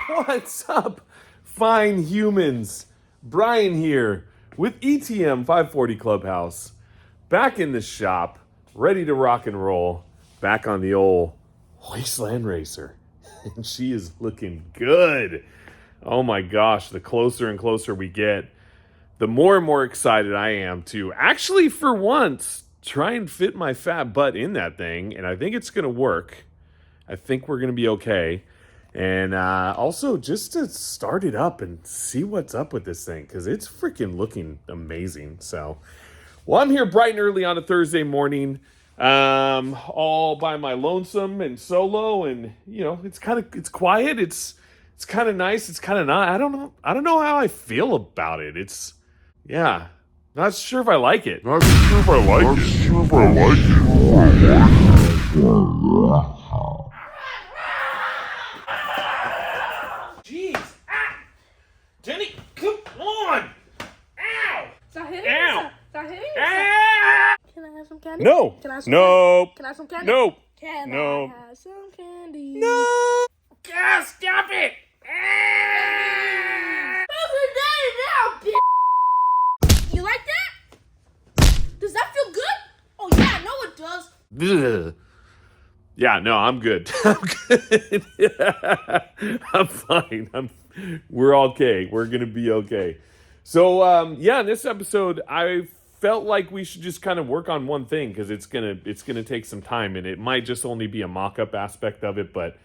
What's up, fine humans? Brian here with ETM 540 Clubhouse. Back in the shop, ready to rock and roll. Back on the old Wasteland Racer. And she is looking good. Oh my gosh, the closer and closer we get, the more and more excited I am to actually, for once, try and fit my fat butt in that thing. And I think it's going to work. I think we're going to be okay. And also just to start it up and see what's up with this thing, because it's freaking looking amazing. So, well, I'm here bright and early on a Thursday morning, all by my lonesome and solo, and you know, it's quiet, it's kind of nice, it's kind of not. I don't know how I feel about it. Yeah, not sure if I like it. Jeez. Jenny, come on. Ow. Stop hitting Ow. yourself. Stop hitting yourself. Ah. Can I have some candy? No. Can I have some Nope. candy? Can I have some candy? Nope. Can No. I have some candy? No. God, stop it. Ah. How's your day now, bitch? You like that? Does that feel good? Oh, yeah, I know it does. Ugh. Yeah, no, I'm good. I'm good. I'm fine. We're okay. We're gonna be okay. So, yeah, in this episode, I felt like we should just kind of work on one thing because it's gonna take some time, and it might just only be a mock-up aspect of it, but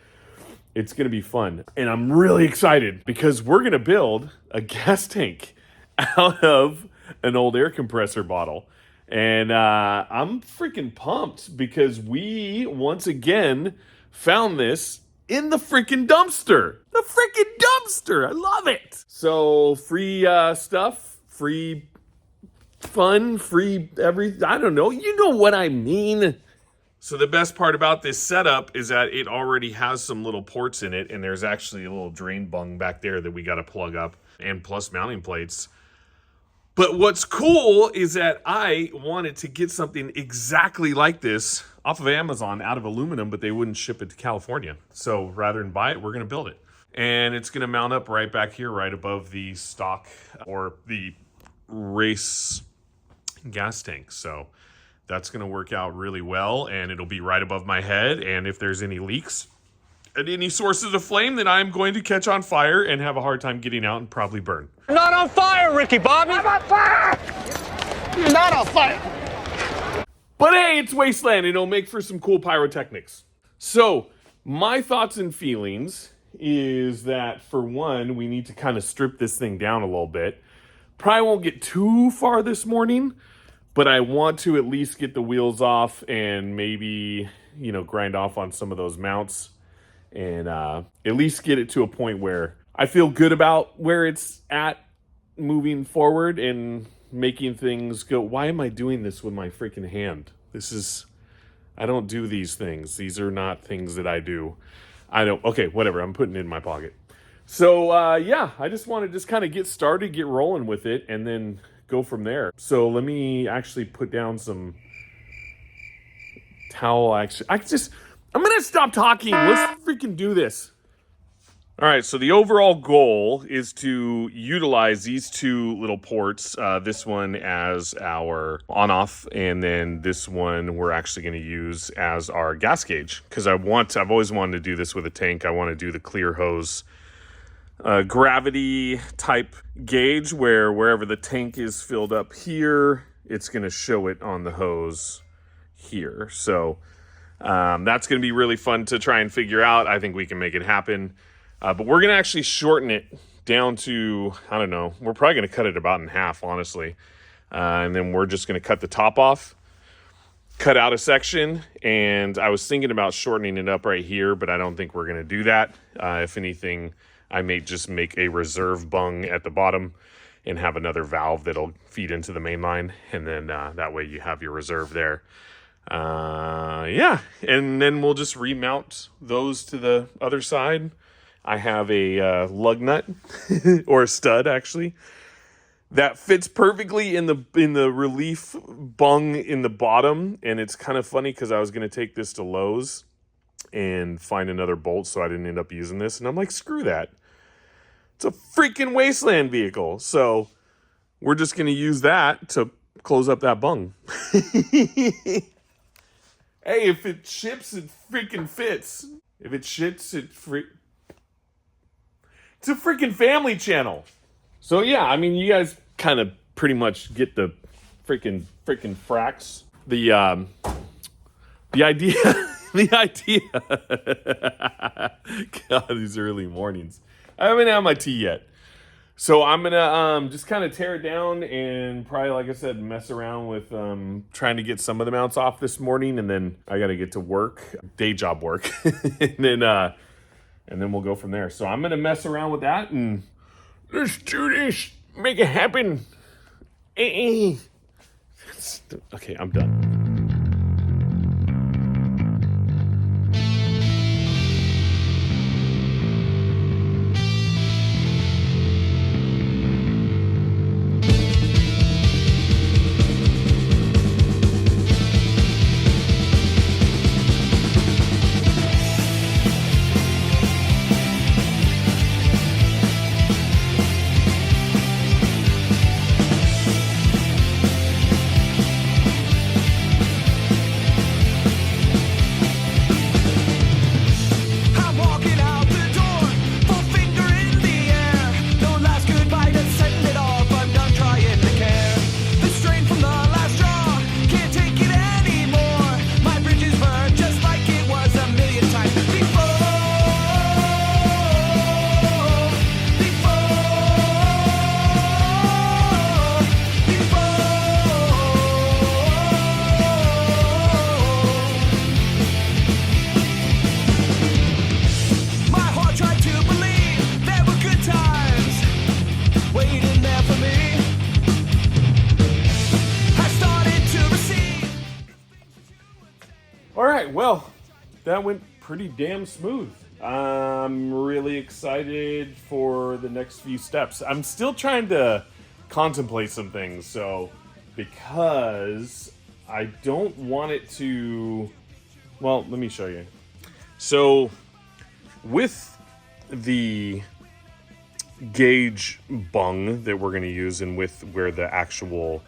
it's gonna be fun. And I'm really excited because we're gonna build a gas tank out of an old air compressor bottle. And I'm freaking pumped because we, once again, found this in the freaking dumpster. The freaking dumpster. I love it. So, free stuff, free fun, free everything. I don't know. You know what I mean. So the best part about this setup is that it already has some little ports in it, and there's actually a little drain bung back there that we got to plug up, and plus mounting plates. But what's cool is that I wanted to get something exactly like this off of Amazon out of aluminum, but they wouldn't ship it to California. So rather than buy it, we're going to build it. And it's going to mount up right back here, right above the stock or the race gas tank. So that's going to work out really well, and it'll be right above my head. And if there's any leaks and any sources of flame, then I'm going to catch on fire and have a hard time getting out and probably burn. You're not on fire, Ricky Bobby. I'm on fire. You're not on fire. But hey, it's Wasteland, and it'll make for some cool pyrotechnics. So, my thoughts and feelings is that, for one, we need to kind of strip this thing down a little bit. Probably won't get too far this morning, but I want to at least get the wheels off and maybe, grind off on some of those mounts. And at least get it to a point where I feel good about where it's at moving forward and making things go. Why am I doing this with my freaking hand? I don't do these things. These are not things that I do. Okay, whatever. I'm putting it in my pocket. So, yeah, I just want to just kind of get started, get rolling with it, and then go from there. So let me actually put down some towel action. I'm going to stop talking. Let's freaking do this. All right, so the overall goal is to utilize these two little ports, this one as our on-off, and then this one we're actually going to use as our gas gauge, because I've always wanted to do this with a tank. I want to do the clear hose gravity type gauge, where wherever the tank is filled up here, it's going to show it on the hose here. So that's going to be really fun to try and figure out. I think we can make it happen. But we're going to actually shorten it down to, I don't know, we're probably going to cut it about in half, honestly. And then we're just going to cut the top off, cut out a section. And I was thinking about shortening it up right here, but I don't think we're going to do that. If anything, I may just make a reserve bung at the bottom and have another valve that'll feed into the main line. And then that way you have your reserve there. Yeah, and then we'll just remount those to the other side. I have a lug nut, or a stud actually, that fits perfectly in the relief bung in the bottom. And it's kind of funny because I was going to take this to Lowe's and find another bolt, so I didn't end up using this. And I'm like, screw that. It's a freaking Wasteland vehicle. So we're just going to use that to close up that bung. Hey, if it ships, it freaking fits. If it shits, it's a freaking family channel. So yeah, I mean, you guys kind of pretty much get the freaking fracks. The idea, the idea. God, these early mornings. I haven't had my tea yet. So I'm gonna just kind of tear it down and probably, like I said, mess around with trying to get some of the mounts off this morning, and then I gotta get to work, day job work, and then we'll go from there. So I'm gonna mess around with that and let's do this, make it happen. Okay, I'm done. All right, well, that went pretty damn smooth. I'm really excited for the next few steps. I'm still trying to contemplate some things, so because I don't want it to, well, let me show you. So with the gauge bung that we're going to use and with where the actual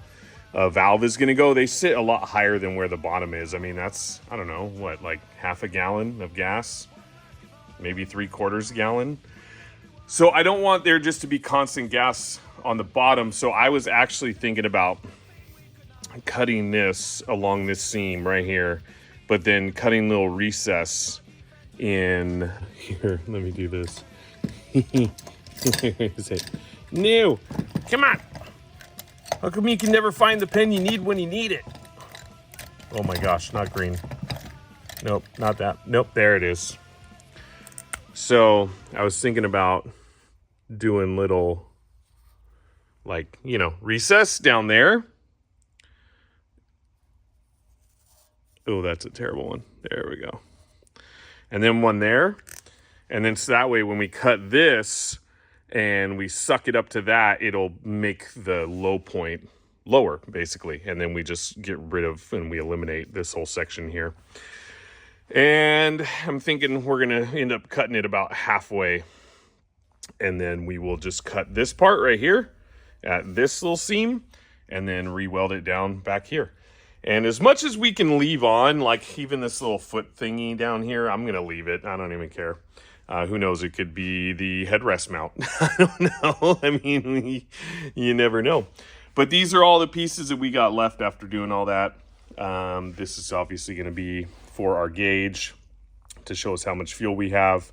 valve is going to go, they sit a lot higher than where the bottom is. I mean, that's, I don't know, what, like half a gallon of gas, maybe 3/4 gallon. So I don't want there just to be constant gas on the bottom. So I was actually thinking about cutting this along this seam right here, but then cutting a little recess in here. Let me do this. No, come on. How come you can never find the pen you need when you need it? Oh my gosh, not green. Nope, not that. Nope, there it is. So I was thinking about doing little, like, you know, recess down there. Oh, that's a terrible one. There we go. And then one there. And then so that way when we cut this and we suck it up to that, it'll make the low point lower, basically. And then we just get rid of and we eliminate this whole section here. And I'm thinking we're going to end up cutting it about halfway. And then we will just cut this part right here at this little seam and then re-weld it down back here. And as much as we can leave on, like even this little foot thingy down here, I'm going to leave it. I don't even care. Who knows? It could be the headrest mount. I don't know. I mean, you never know. But these are all the pieces that we got left after doing all that. This is obviously going to be for our gauge to show us how much fuel we have.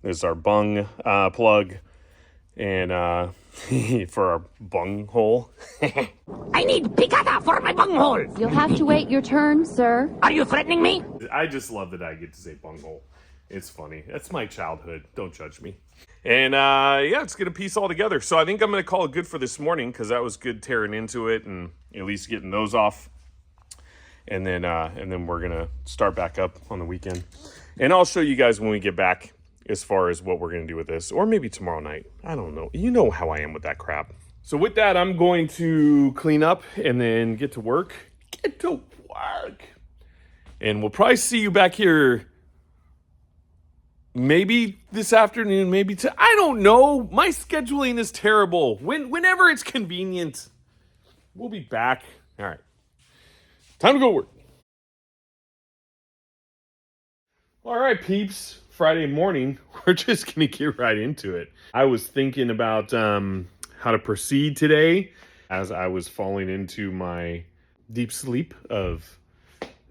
There's our bung plug. And for our bung hole. I need picata for my bung hole. You'll have to wait your turn, sir. Are you threatening me? I just love that I get to say bung hole. It's funny. That's my childhood. Don't judge me. And yeah, it's going to piece all together. So I think I'm going to call it good for this morning because that was good tearing into it and at least getting those off. And then we're going to start back up on the weekend. And I'll show you guys when we get back as far as what we're going to do with this. Or maybe tomorrow night. I don't know. You know how I am with that crap. So with that, I'm going to clean up and then get to work. Get to work. And we'll probably see you back here maybe this afternoon, maybe I don't know. My scheduling is terrible. Whenever it's convenient, we'll be back. All right. Time to go work. All right, peeps. Friday morning, we're just going to get right into it. I was thinking about how to proceed today as I was falling into my deep sleep of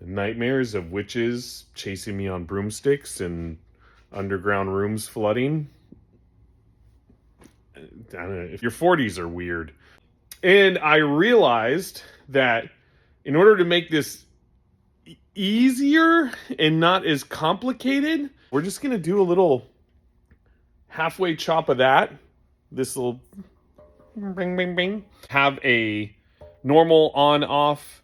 nightmares of witches chasing me on broomsticks and underground rooms flooding. I don't know, if your 40s are weird. And I realized that in order to make this easier and not as complicated, we're just going to do a little halfway chop of that. This little bing, bing, bing. Have a normal on off.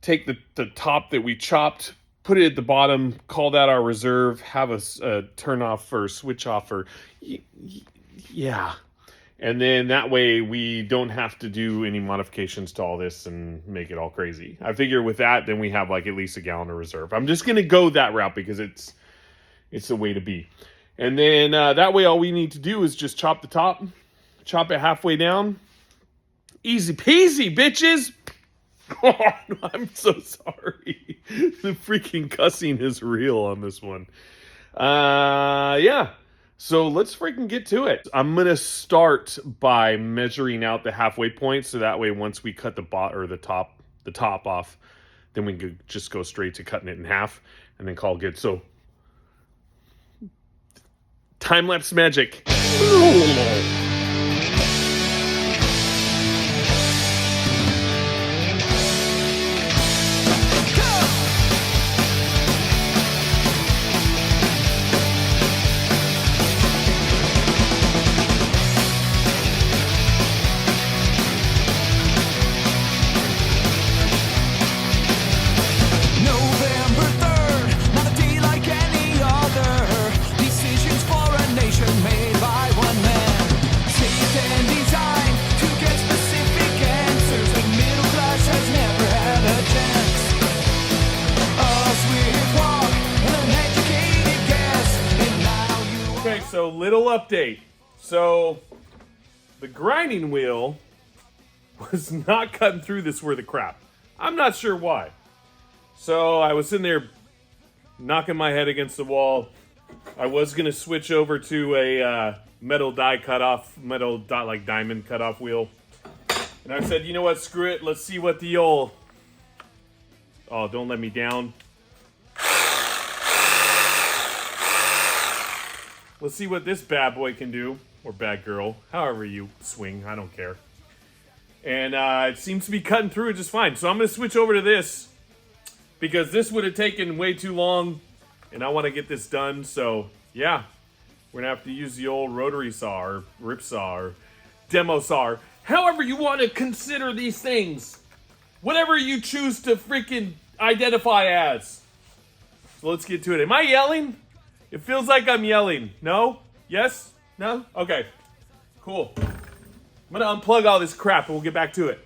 Take the top that we chopped, put it at the bottom, call that our reserve, have a turn off or switch off or yeah. And then that way we don't have to do any modifications to all this and make it all crazy. I figure with that, then we have like at least a gallon of reserve. I'm just going to go that route because it's the way to be. And then that way all we need to do is just chop the top, chop it halfway down. Easy peasy, bitches. Oh, I'm so sorry. The freaking cussing is real on this one. Yeah. So let's freaking get to it. I'm going to start by measuring out the halfway point. So that way, once we cut the top off, then we could just go straight to cutting it in half and then call it good. So time-lapse magic. So little update. So the grinding wheel was not cutting through this worth of crap. I'm not sure why. So I was sitting there knocking my head against the wall. I was going to switch over to a metal diamond cutoff wheel. And I said, you know what, screw it. Let's see what the old... Oh, don't let me down. Let's see what this bad boy can do, or bad girl, however you swing, I don't care. And it seems to be cutting through it just fine. So I'm going to switch over to this, because this would have taken way too long, and I want to get this done. So, yeah, we're going to have to use the old rotary saw, or rip saw, or demo saw, however you want to consider these things. Whatever you choose to freaking identify as. So let's get to it. Am I yelling? It feels like I'm yelling. No? Yes? No? Okay. Cool. I'm going to unplug all this crap and we'll get back to it.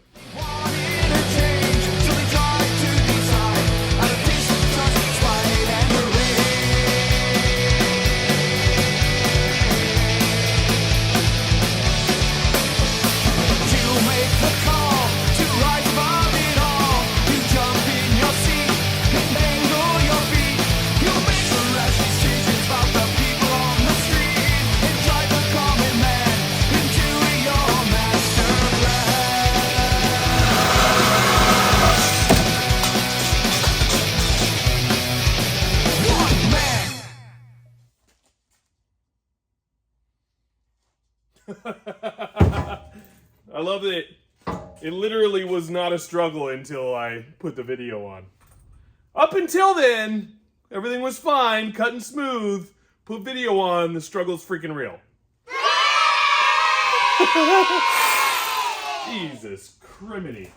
I love that it literally was not a struggle until I put the video on. Up until then, everything was fine, cutting smooth. Put video on, the struggle's freaking real. Jesus criminy.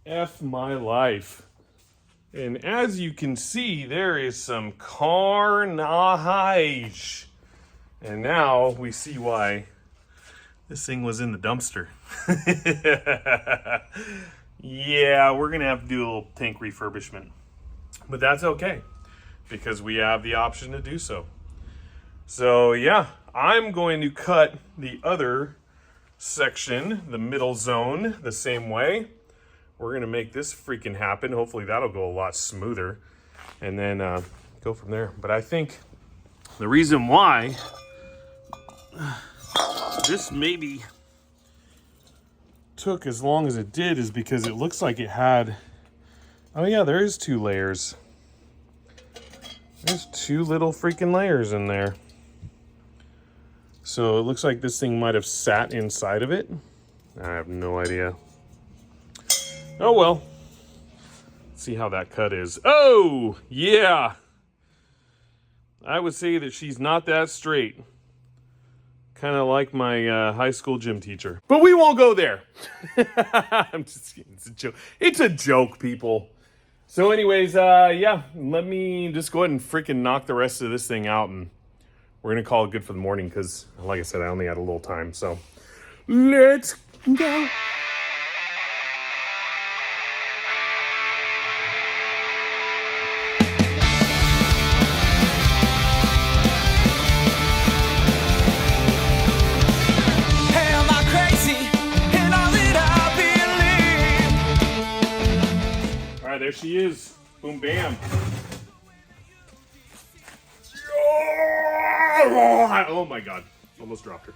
F my life. And as you can see, there is some carnage. And now we see why This thing was in the dumpster. Yeah, we're gonna have to do a little tank refurbishment. But that's okay, because we have the option to do so. So yeah, I'm going to cut the other section, the middle zone, the same way. We're gonna make this freaking happen. Hopefully that'll go a lot smoother, and then go from there. But I think the reason why this maybe took as long as it did is because it looks like it had, oh yeah, there is 2 layers. There's 2 little freaking layers in there. So it looks like this thing might have sat inside of it. I have no idea. Oh well. Let's see how that cut is. Oh, yeah. I would say that she's not that straight. Kind of like my high school gym teacher. But we won't go there. I'm just kidding. It's a joke. It's a joke, people. So anyways, yeah, let me just go ahead and freaking knock the rest of this thing out, and we're going to call it good for the morning because, like I said, I only had a little time. So let's go. There she is. Boom, bam. Oh my God. Almost dropped her.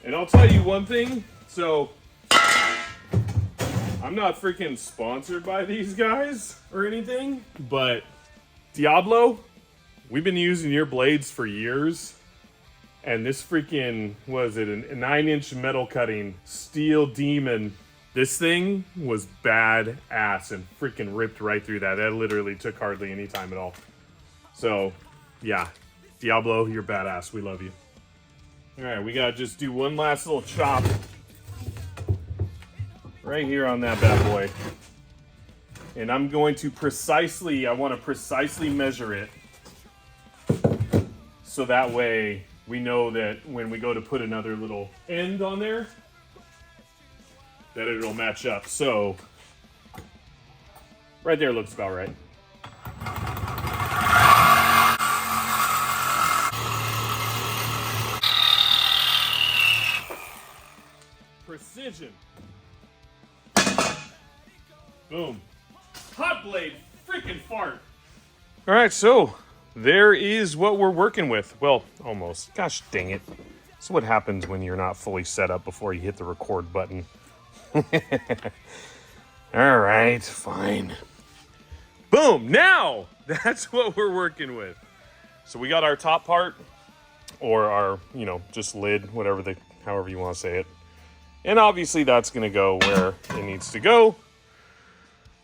And I'll tell you one thing. So, I'm not freaking sponsored by these guys or anything, but Diablo, we've been using your blades for years. And this freaking, was it a 9-inch metal cutting steel demon? This thing was badass and freaking ripped right through that. That literally took hardly any time at all. So, yeah. Diablo, you're badass. We love you. Alright, we gotta just do one last little chop. Right here on that bad boy. And I'm going to I want to precisely measure it. So that way, we know that when we go to put another little end on there, that it'll match up. So, right there looks about right. Precision. Boom. Hot blade freaking fart. All right, so there is what we're working with. Well, almost. Gosh dang it. That's what happens when you're not fully set up before you hit the record button. All right, fine. Boom, now that's what we're working with. So we got our top part, or our, just lid, however you want to say it. And obviously that's going to go where it needs to go.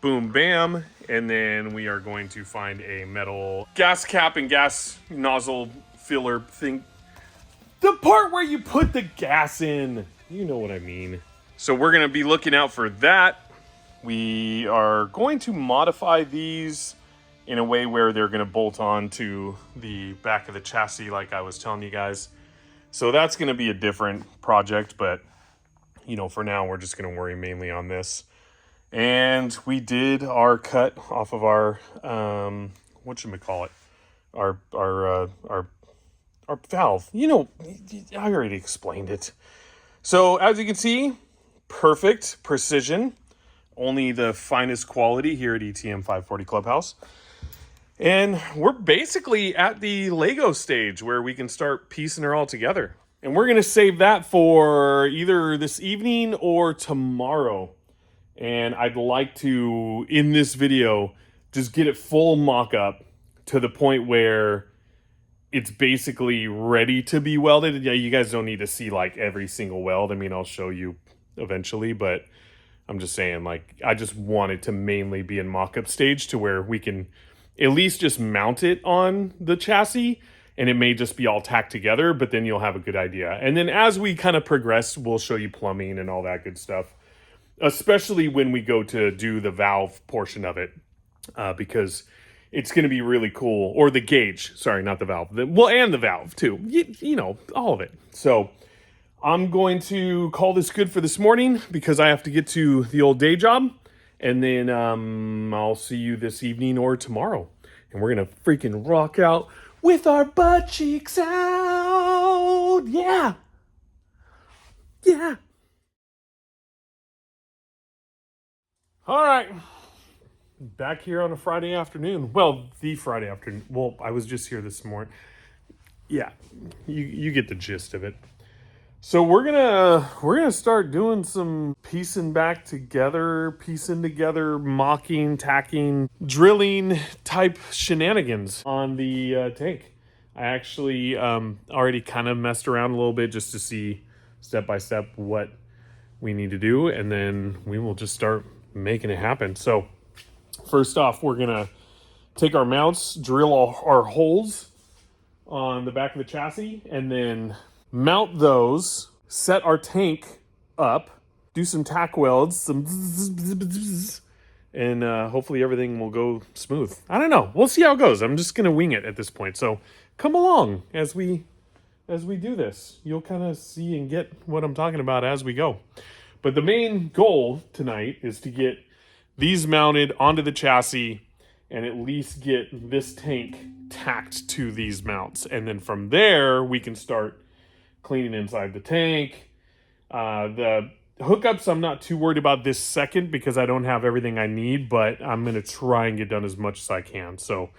Boom, bam. And then we are going to find a metal gas cap and gas nozzle filler thing. The part where you put the gas in. You know what I mean. So we're going to be looking out for that. We are going to modify these in a way where they're going to bolt on to the back of the chassis like I was telling you guys. So that's going to be a different project, but for now we're just going to worry mainly on this. And we did our cut off of our whatchamacallit? Our valve. I already explained it. So as you can see, perfect precision, only the finest quality here at ETM 540 Clubhouse. And we're basically at the Lego stage where we can start piecing her all together. And we're going to save that for either this evening or tomorrow. And I'd like to, in this video, just get it full mock-up to the point where it's basically ready to be welded. Yeah, you guys don't need to see like every single weld. I mean, I'll show you eventually, but I'm just saying, like, I just want it to mainly be in mock-up stage to where we can at least just mount it on the chassis, and it may just be all tacked together, but then you'll have a good idea. And then as we kind of progress, we'll show you plumbing and all that good stuff, especially when we go to do the valve portion of it, because it's going to be really cool. Or the gauge, sorry, not the valve. And the valve too, all of it. So I'm going to call this good for this morning because I have to get to the old day job. And then I'll see you this evening or tomorrow. And we're going to freaking rock out with our butt cheeks out. Yeah. Yeah. All right. Back here on a Friday afternoon. Well, the Friday afternoon. Well, I was just here this morning. Yeah. You get the gist of it. So we're gonna start doing some piecing together, mocking, tacking, drilling type shenanigans on the tank. I actually already kind of messed around a little bit just to see step by step what we need to do, and then we will just start making it happen. So first off, we're gonna take our mounts, drill our holes on the back of the chassis, and then mount those, set our tank up, do some tack welds, and hopefully everything will go smooth. I don't know. We'll see how it goes. I'm just gonna wing it at this point. So come along as we do this. You'll kind of see and get what I'm talking about as we go. But the main goal tonight is to get these mounted onto the chassis and at least get this tank tacked to these mounts. And then from there, we can start cleaning inside the tank. The hookups, I'm not too worried about this second because I don't have everything I need, but I'm going to try and get done as much as I can. So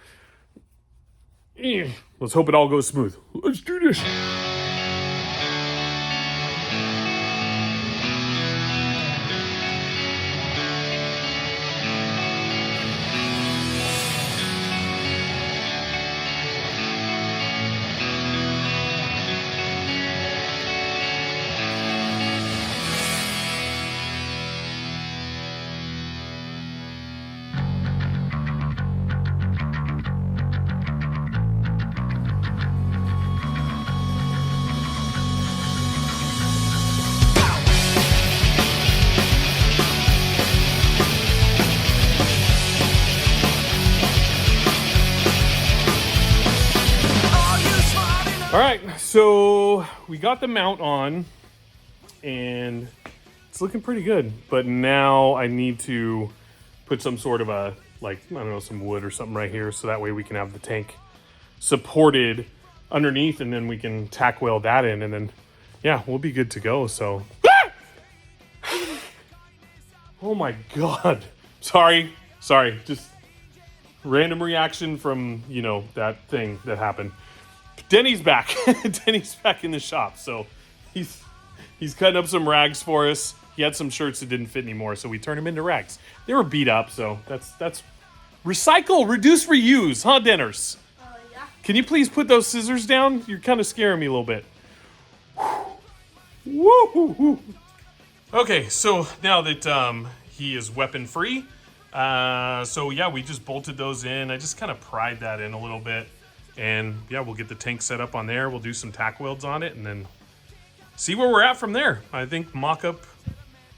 let's hope it all goes smooth. Let's do this. All right, so we got the mount on and it's looking pretty good, but now I need to put some sort of a, like, I don't know, some wood or something right here so that way we can have the tank supported underneath and then we can tack weld that in and then, yeah, we'll be good to go, so. Oh my God. Sorry, just random reaction from, you know, that thing that happened. Denny's back. Denny's back in the shop, so he's cutting up some rags for us. He had some shirts that didn't fit anymore, so we turned them into rags. They were beat up, so that's recycle, reduce, reuse, huh, Denners? Yeah. Can you please put those scissors down? You're kind of scaring me a little bit. Woo. Okay, so now that he is weapon free, so yeah, we just bolted those in. I just kind of pried that in a little bit. And yeah, we'll get the tank set up on there. We'll do some tack welds on it and then see where we're at from there. I think mock-up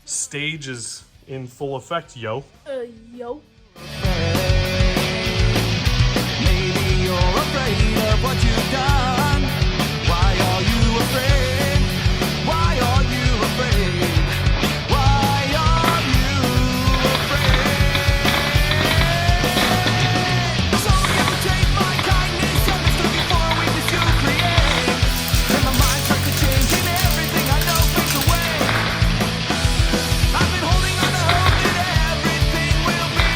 stage is in full effect, yo. Yo. Maybe you're afraid of what you've done. Why are you afraid? Why are you afraid? Why are you afraid? So you take my kindness and mistook it for weakness you create. Then my mind starts to change and everything I know fades away. I've been holding on to hope that everything will be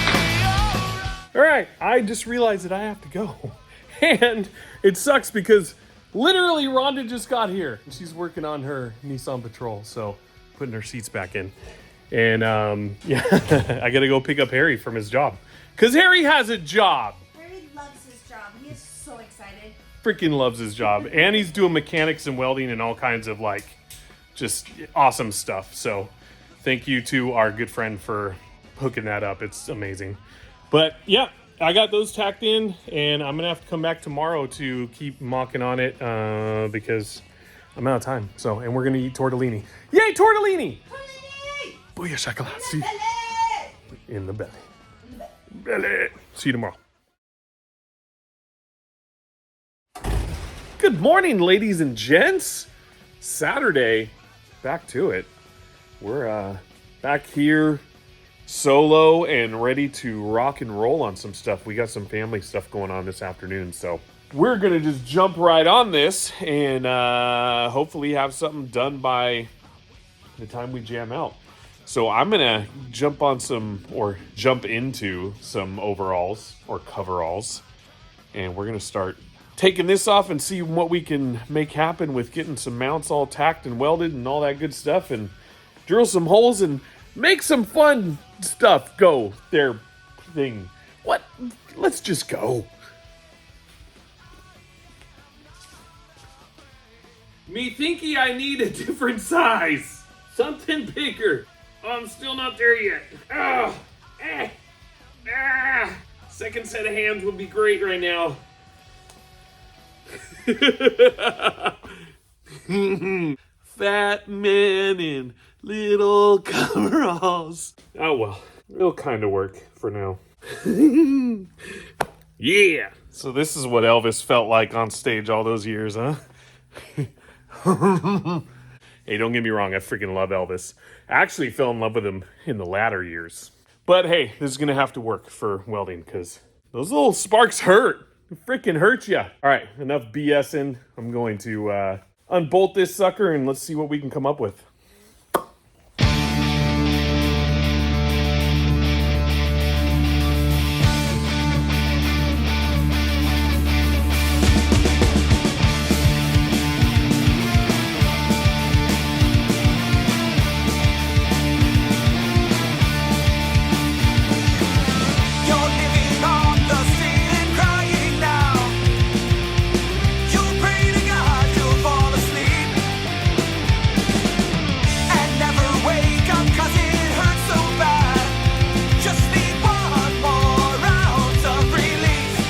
alright. All right, I just realized that I have to go. And it sucks because literally Rhonda just got here. And she's working on her Nissan Patrol, so putting her seats back in. And yeah, I gotta go pick up Harry from his job. Because Harry has a job. Harry loves his job. He is so excited. Freaking loves his job. And he's doing mechanics and welding and all kinds of like just awesome stuff. So thank you to our good friend for hooking that up. It's amazing. But yeah, I got those tacked in and I'm gonna have to come back tomorrow to keep mocking on it because I'm out of time. So, and we're gonna eat tortellini. Yay, tortellini! Booyah shakalaka. See you in the belly. Belly. See you tomorrow. Good morning, ladies and gents. Saturday, back to it. We're back here solo and ready to rock and roll on some stuff. We got some family stuff going on this afternoon, so we're gonna just jump right on this and hopefully have something done by the time we jam out. So I'm gonna jump into some overalls or coveralls, and we're gonna start taking this off and see what we can make happen with getting some mounts all tacked and welded and all that good stuff, and drill some holes and make some fun stuff go their thing. What? Let's just go. Me thinky I need a different size. Something bigger. Oh, I'm still not there yet. Oh, second set of hands would be great right now. Fat man in little coveralls. Oh well, it'll kind of work for now. Yeah. So this is what Elvis felt like on stage all those years, huh? Hey, don't get me wrong, I freaking love Elvis. I actually fell in love with him in the latter years. But hey, this is gonna have to work for welding because those little sparks hurt. It freaking hurt ya. All right, enough BSing. I'm going to unbolt this sucker and let's see what we can come up with. You're living on the ceiling, crying now. You pray to God you'll fall asleep and never wake up 'cause it hurts so bad. Just need one more round of release.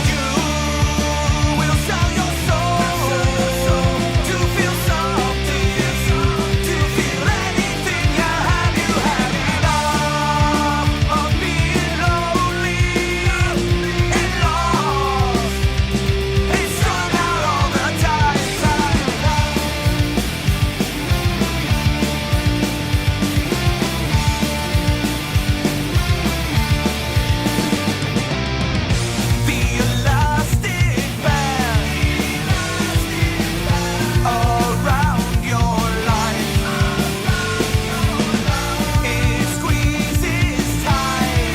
You will sell your soul to feel something, to feel anything you have. You had enough of being lonely and lost and strung out all the time. The elastic band around your life, it squeezes tight.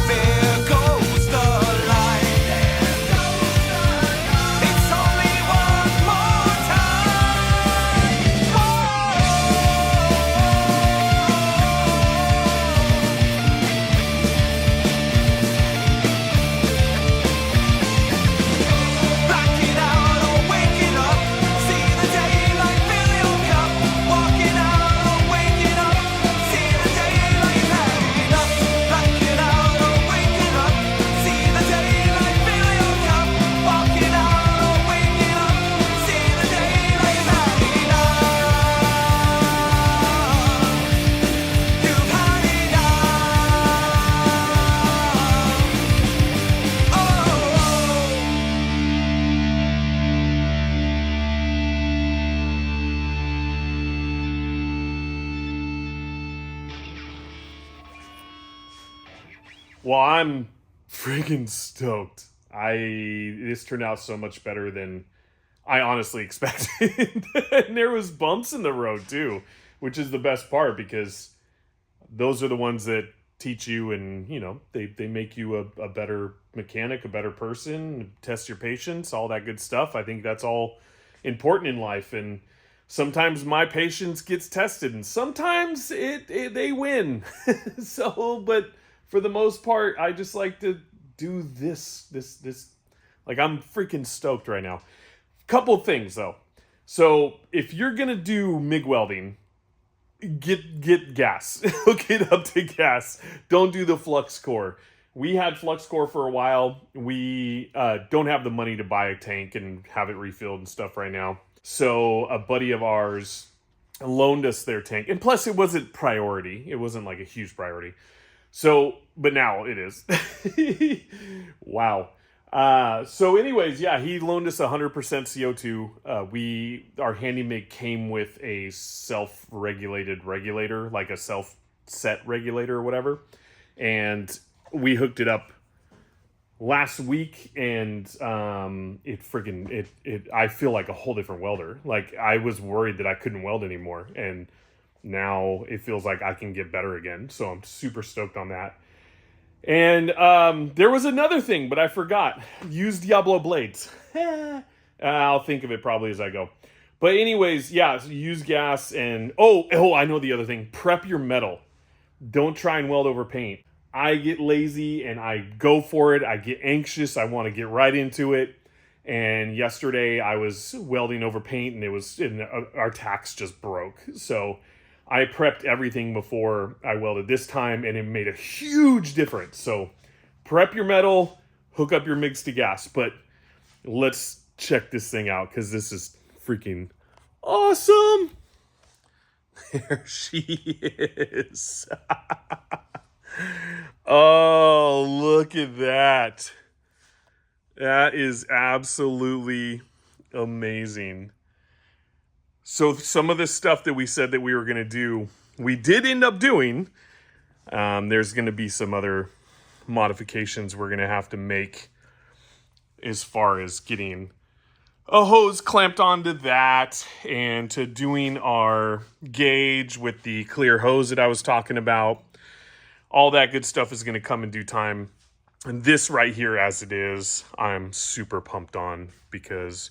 There goes the line. It's only one more time. Blacking out or waking up, see the daylight, fill your cup. Walking out or waking up, see the daylight, had enough. Blacking out or waking up, see the daylight, fill your cup. Walking out or waking up, see the daylight, had enough. You've had enough. Oh. Well, I'm freaking stoked. This turned out so much better than I honestly expected. And there was bumps in the road too, which is the best part because those are the ones that teach you and, they make you a better mechanic, a better person, test your patience, all that good stuff. I think that's all important in life. And sometimes my patience gets tested and sometimes they win. But for the most part, I just like to do this. Like, I'm freaking stoked right now. Couple things though. So if you're gonna do MIG welding, get gas. Hook it up to gas. Don't do the flux core. We had flux core for a while. We don't have the money to buy a tank and have it refilled and stuff right now. So a buddy of ours loaned us their tank. And plus, it wasn't priority. It wasn't like a huge priority. So, but now it is. Wow. So anyways, yeah, he loaned us 100% CO2. Our handy make came with a self-regulated regulator, like a self-set regulator or whatever. And we hooked it up last week, and I feel like a whole different welder. Like, I was worried that I couldn't weld anymore, and now it feels like I can get better again. So I'm super stoked on that. And there was another thing, but I forgot. Use Diablo blades. I'll think of it probably as I go. But anyways, yeah, so use gas, and oh, I know the other thing. Prep your metal. Don't try and weld over paint. I get lazy and I go for it. I get anxious. I want to get right into it. And yesterday I was welding over paint, and our tacks just broke. So I prepped everything before I welded this time, and it made a huge difference. So prep your metal, hook up your MIGs to gas. But let's check this thing out, because this is freaking awesome. There she is. Oh, look at that. That is absolutely amazing. So some of the stuff that we said that we were going to do, we did end up doing. There's going to be some other modifications we're going to have to make as far as getting a hose clamped onto that, and to doing our gauge with the clear hose that I was talking about. All that good stuff is going to come in due time. And this right here, as it is, I'm super pumped on, because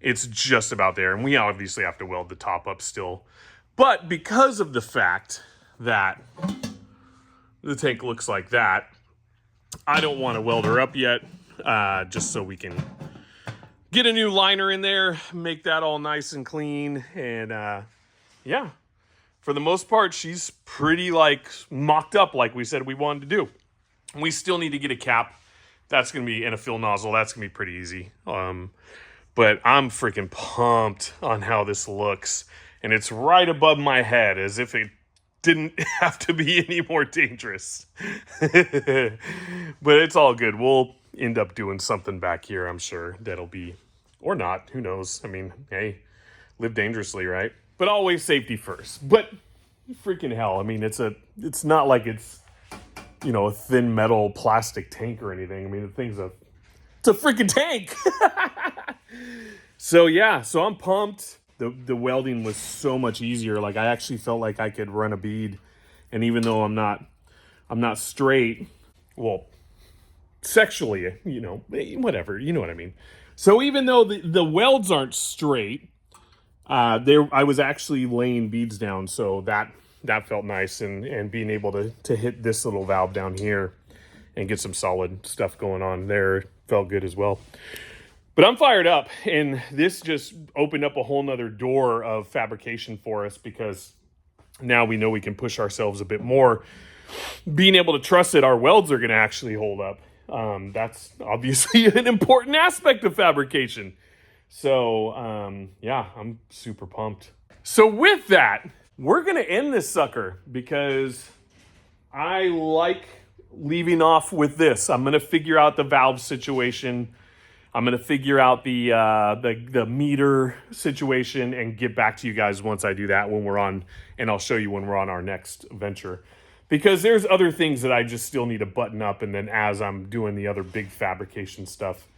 it's just about there. And we obviously have to weld the top up still. But because of the fact that the tank looks like that, I don't want to weld her up yet, just so we can get a new liner in there, make that all nice and clean. And yeah, for the most part, she's pretty like mocked up like we said we wanted to do. We still need to get a cap. That's going to be, and a fill nozzle. That's going to be pretty easy. But I'm freaking pumped on how this looks. And it's right above my head, as if it didn't have to be any more dangerous. But it's all good. We'll end up doing something back here, I'm sure. That'll be, or not, who knows? I mean, hey, live dangerously, right? But always safety first. But freaking hell, I mean, it's not like it's, you know, a thin metal plastic tank or anything. I mean, it's a freaking tank. So yeah, so I'm pumped. The welding was so much easier. Like, I actually felt like I could run a bead, and even though I'm not straight, well, sexually, you know, whatever, you know what I mean. So even though the welds aren't straight, I was actually laying beads down, so that felt nice, and being able to hit this little valve down here and get some solid stuff going on there felt good as well. But I'm fired up, and this just opened up a whole nother door of fabrication for us, because now we know we can push ourselves a bit more, being able to trust that our welds are going to actually hold up. That's obviously an important aspect of fabrication. So, yeah, I'm super pumped. So with that, we're going to end this sucker, because I like leaving off with this. I'm going to figure out the valve situation. I'm going to figure out the meter situation and get back to you guys once I do that, when we're on, and I'll show you when we're on our next venture. Because there's other things that I just still need to button up, and then as I'm doing the other big fabrication stuff,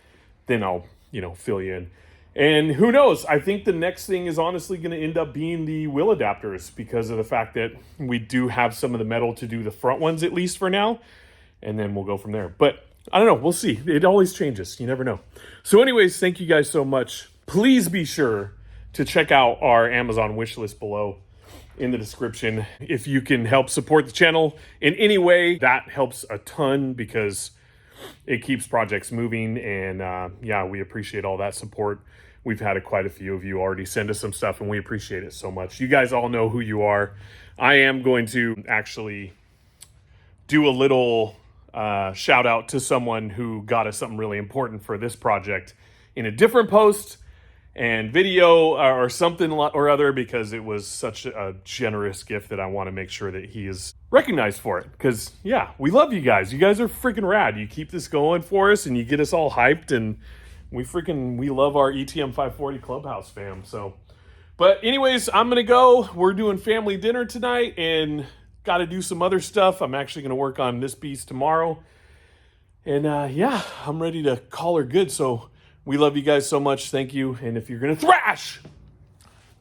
then I'll, you know, fill you in. And who knows? I think the next thing is honestly going to end up being the wheel adapters, because of the fact that we do have some of the metal to do the front ones, at least for now. And then we'll go from there. But I don't know. We'll see. It always changes. You never know. So anyways, thank you guys so much. Please be sure to check out our Amazon wish list below in the description. If you can help support the channel in any way, that helps a ton, because it keeps projects moving. And yeah, we appreciate all that support. We've had quite a few of you already send us some stuff, and we appreciate it so much. You guys all know who you are. I am going to actually do a little shout out to someone who got us something really important for this project in a different post. and video or something or other, because it was such a generous gift that I want to make sure that he is recognized for it. Because, yeah, we love you guys. You guys are freaking rad. You keep this going for us and you get us all hyped, and we love our ETM 540 Clubhouse fam. So, but anyways, I'm going to go. We're doing family dinner tonight and got to do some other stuff. I'm actually going to work on this piece tomorrow. And yeah, I'm ready to call her good. So we love you guys so much. Thank you. And if you're going to thrash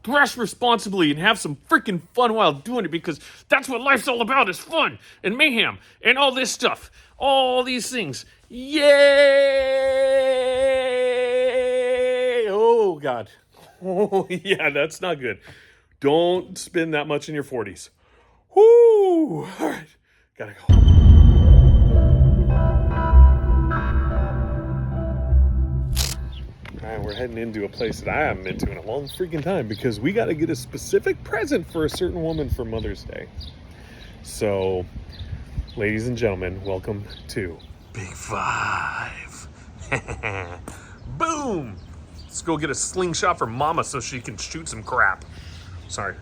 responsibly and have some freaking fun while doing it, because that's what life's all about, is fun and mayhem and all this stuff. All these things. Yay! Oh, God. Oh, yeah, that's not good. Don't spend that much in your 40s. Whoo! All right. Gotta go. Alright, we're heading into a place that I haven't been to in a long freaking time, because we got to get a specific present for a certain woman for Mother's Day. So, ladies and gentlemen, welcome to Big Five. Boom! Let's go get a slingshot for Mama so she can shoot some crap. Sorry.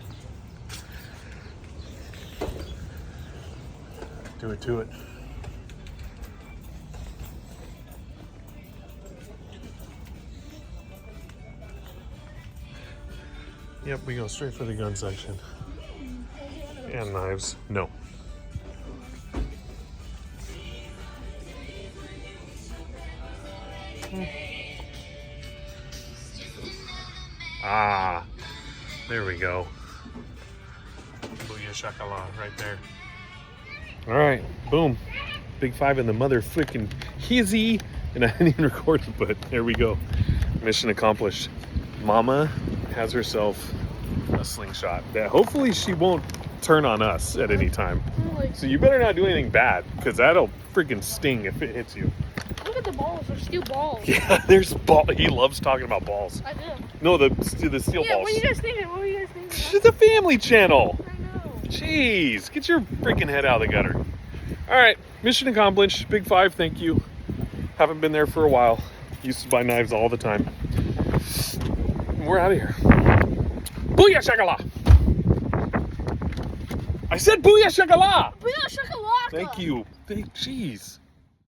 Do it to it. Yep, we go straight for the gun section. And knives. No. Ah, there we go. Booyah shakala, right there. All right, boom. Big Five in the mother freaking hizzy. And I didn't even record it, but there we go. Mission accomplished. Mama has herself a slingshot that hopefully she won't turn on us at any time. So you better not do anything bad, because that'll freaking sting if it hits you. Look at the balls. There's steel balls. Yeah, there's ball. He loves talking about balls. I do. No, the steel balls. What were you guys thinking? It's the Family Channel. I know. Jeez, get your freaking head out of the gutter. All right, mission accomplished. Big Five, thank you. Haven't been there for a while. Used to buy knives all the time. We're out of here. Booyah shakala! I said booyah shakala! Booyah shakalaka. Thank you. Jeez.